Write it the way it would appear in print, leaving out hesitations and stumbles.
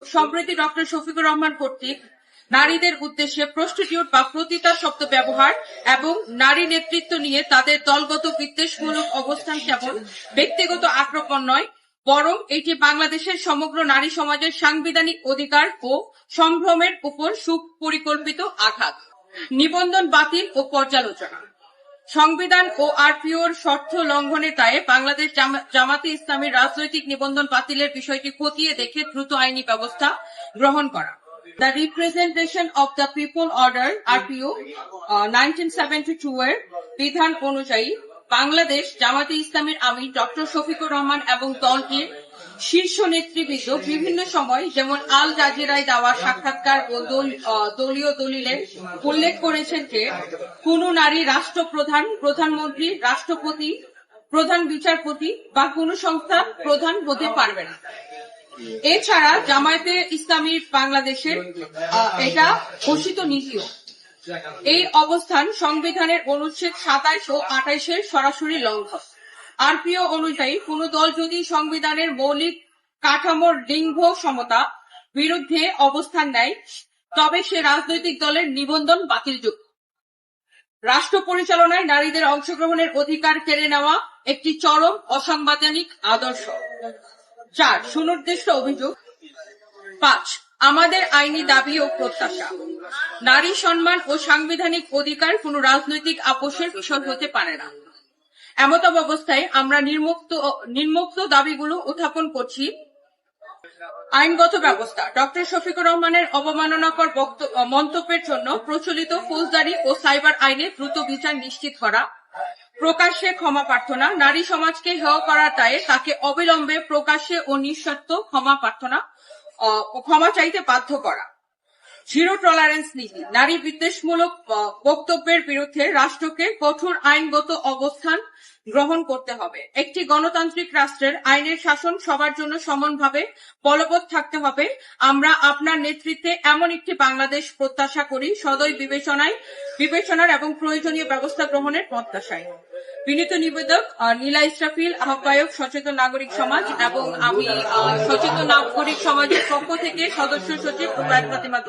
সম্প্রতি ডক্টর শফিকুর রহমান কর্তৃক নারীদের উদ্দেশ্যে প্রস্টিটিউট বা পতিতা শব্দ ব্যবহার এবং নারী নেতৃত্ব নিয়ে তাদের দলগত বিদ্বেষমূলক অবস্থান কেবল ব্যক্তিগত আক্রমণ নয়, বরং এটি বাংলাদেশের সমগ্র নারী সমাজের সাংবিধানিক অধিকার ও সম্ভ্রমের উপর সুপরিকল্পিত আঘাত। নিবন্ধন বাতিল ও পর্যালোচনা। সংবিধান ও আরপিওর শর্ত লঙ্ঘনের দায়ে বাংলাদেশ জামাতে ইসলামীর রাজনৈতিক নিবন্ধন বাতিলের বিষয়টি খতিয়ে দেখে দ্রুত আইনি ব্যবস্থা গ্রহণ করা। The Representation of the People Order RPO 1972 এর বিধান অনুযায়ী বাংলাদেশ জামাতে ইসলামীর আমির ডক্টর শফিকুর রহমান এবং দলটির শীর্ষ নেতৃবৃন্দ বিভিন্ন সময় যেমন আল জাজিরায় দেওয়া সাক্ষাৎকার ও দলীয় দলিলে উল্লেখ করেছেন যে কোন নারী রাষ্ট্রপ্রধান, প্রধানমন্ত্রী, রাষ্ট্রপতি, প্রধান বিচারপতি বা কোন সংস্থার প্রধান হতে পারবে না। এছাড়া জামায়াতে ইসলামী বাংলাদেশের এটা ঘোষিত নীতিও। এই অবস্থান সংবিধানের অনুচ্ছেদ 27 ও 28 এর সরাসরি লঙ্ঘন। আরপিও অনুযায়ী কোন দল যদি সংবিধানের মৌলিক কাঠামোর লিঙ্গ সমতা বিরুদ্ধে অবস্থান নেয় তবে সে রাজনৈতিক দলের নিবন্ধন বাতিলযোগ্য। রাষ্ট্র পরিচালনায় নারীদের অংশগ্রহণের অধিকার কেড়ে নেওয়া একটি চরম অসাংবিধানিক আদর্শ। 4. সুনির্দিষ্ট অভিযোগ। 5. আমাদের আইনি দাবি ও প্রত্যাশা। নারী সম্মান ও সাংবিধানিক অধিকার কোন রাজনৈতিক আপোষের বিষয় হতে পারে না। এমত অবস্থায় আমরা নিম্নোক্ত দাবিগুলো উত্থাপন করছি। আইনগত ব্যবস্থা। ডক্টর শফিকুর রহমানের অবমাননাকর মন্তব্যের জন্য প্রচলিত ফৌজদারি ও সাইবার আইনে দ্রুত বিচার নিশ্চিত করা। প্রকাশ্যে ক্ষমা প্রার্থনা। নারী সমাজকে হেয় করার দায়ে তাকে অবিলম্বে প্রকাশ্যে ও নিঃশর্ত ক্ষমা চাইতে বাধ্য করা। জিরো টলারেন্স নীতি। নারী বিদ্বেষমূলক বক্তব্যের বিরুদ্ধে রাষ্ট্রকে কঠোর আইনগত অবস্থান গ্রহণ করতে হবে। একটি গণতান্ত্রিক রাষ্ট্রের আইনের শাসন সবার জন্য সমানভাবে বলবৎ থাকতে হবে। আমরা আপনার নেতৃত্বে এমন একটি বাংলাদেশ প্রত্যাশা করি সদয় বিবেচনার এবং প্রয়োজনীয় ব্যবস্থা গ্রহণের প্রত্যাশায়। বিনীত নিবেদক নীলা ইসরাফিল, আহ্বায়ক সচেতন নাগরিক সমাজ, এবং আমি সচেতন নাগরিক সমাজের পক্ষ থেকে সদস্য সচিব ফাতেমা।